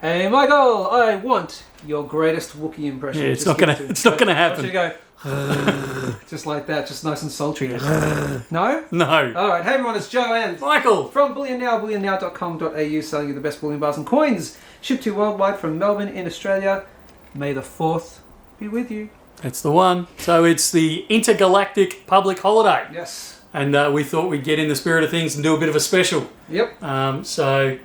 Hey, Michael, I want your greatest Wookiee impression. Yeah, it's not gonna happen. You go, just like that, just nice and sultry. No? No. All right. Hey, everyone, it's Joe and Michael. from Bullion Now, bullionnow.com.au, selling you the best bullion bars and coins. Shipped to you worldwide from Melbourne in Australia. May the 4th be with you. That's the one. So it's the intergalactic public holiday. Yes. And we thought we'd get in the spirit of things and do a bit of a special. Yep. So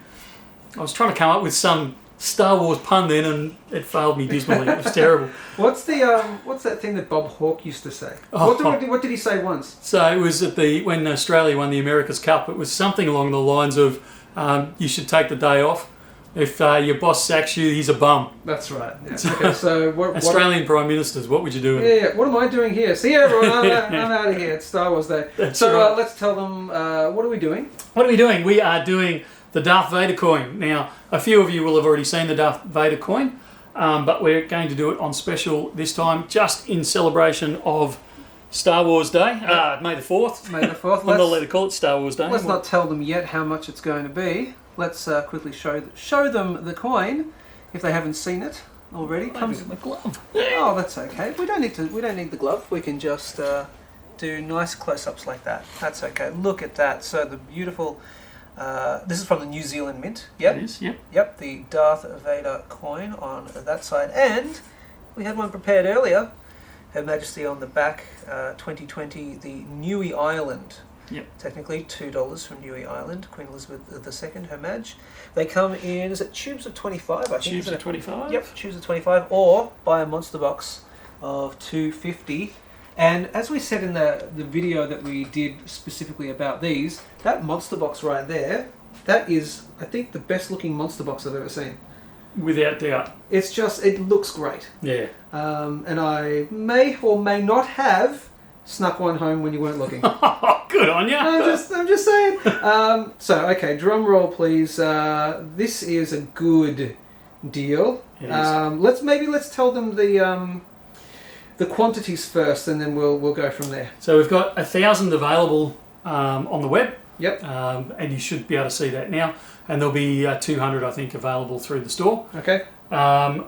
I was trying to come up with some Star Wars pun then, and it failed me dismally. It was terrible. What's that thing that Bob Hawke used to say? Oh. What did he say once? So it was when Australia won the America's Cup. It was something along the lines of, you should take the day off. If your boss sacks you, he's a bum. That's right. Yeah. Okay, so Australian Prime Ministers, what would you do? Yeah. What am I doing here? See you, everyone. I'm out of here. It's Star Wars Day. That's right. Let's tell them what are we doing? What are we doing? We are doing the Darth Vader coin. Now, a few of you will have already seen the Darth Vader coin, but we're going to do it on special this time, just in celebration of Star Wars Day, May the 4th. May the 4th. I'm not allowed to call it Star Wars Day. Let's not tell them yet how much it's going to be. Let's quickly show them the coin if they haven't seen it already. Comes with my glove. Oh, that's okay. We don't need the glove. We can just do nice close-ups like that. That's okay. Look at that. So the beautiful. This is from the New Zealand Mint. Yep. It is. Yep. Yep. The Darth Vader coin on that side, and we had one prepared earlier. Her Majesty on the back, 2020, the Niue Island. Yep. Technically $2 from Niue Island, Queen Elizabeth II, Her Madge. They come in, is it tubes of 25? I think. Tubes of 25? Yep, tubes of 25, or buy a monster box of 250. And as we said in the video that we did specifically about these, that monster box right there, that is, I think, the best looking monster box I've ever seen. Without doubt. It's just, it looks great. Yeah. And I may or may not have snuck one home when you weren't looking. Good on you. I'm just saying. So, okay, drum roll, please. This is a good deal. Let's tell them the quantities first, and then we'll go from there. So we've got 1,000 available on the web. Yep. And you should be able to see that now. And there'll be 200, I think, available through the store. Okay.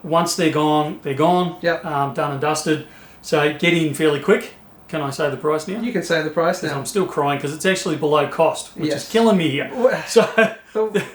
Once they're gone, they're gone. Yep. Done and dusted. So get in fairly quick. Can I say the price now? You can say the price now. I'm still crying because it's actually below cost, which is killing me here. So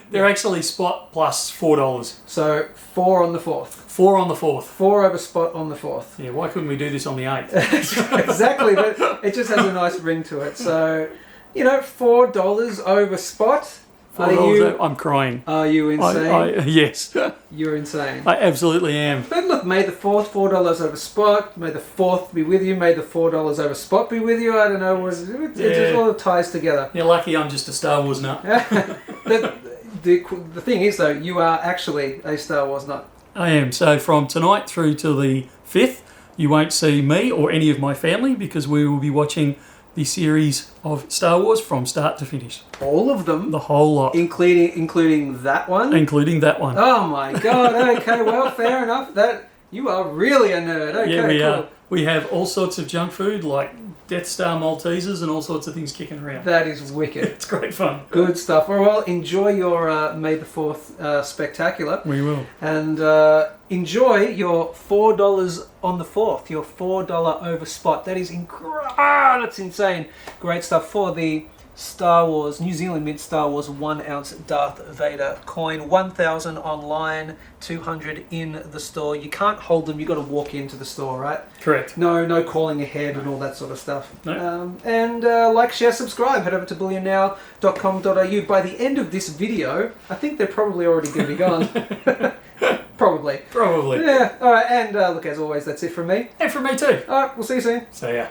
they're actually spot plus $4. So 4 on the 4th. 4 on the 4th. 4 over spot on the 4th. Yeah, why couldn't we do this on the 8th? Exactly, but it just has a nice ring to it. So, $4 over spot. I'm crying. Are you insane? Yes. You're insane. I absolutely am. But look, May the 4th, $4 over spot. May the 4th be with you. May the $4 over spot be with you. I don't know. It just all ties together. You're lucky I'm just a Star Wars nut. The thing is, though, you are actually a Star Wars nut. I am. So from tonight through to the 5th, you won't see me or any of my family because we will be watching the series of Star Wars from start to finish. All of them? The whole lot. Including that one? Including that one. Oh my god, okay, well, fair enough. You are really a nerd. Okay, yeah, we cool. are. We have all sorts of junk food like Death Star Maltesers and all sorts of things kicking around. That is wicked. It's great fun. Good stuff. Well, enjoy your May the 4th spectacular. We will. And enjoy your $4 on the 4th, your $4 over spot. That is that's insane. Great stuff for the Star Wars, New Zealand Mint Star Wars 1 ounce Darth Vader coin. 1,000 online, 200 in the store. You can't hold them, you've got to walk into the store, right? Correct. No calling ahead and all that sort of stuff. No. And like, share, subscribe. Head over to bullionnow.com.au. By the end of this video, I think they're probably already going to be gone. Probably. Probably. Yeah. All right. And look, as always, that's it from me. And from me too. All right. We'll see you soon. See ya.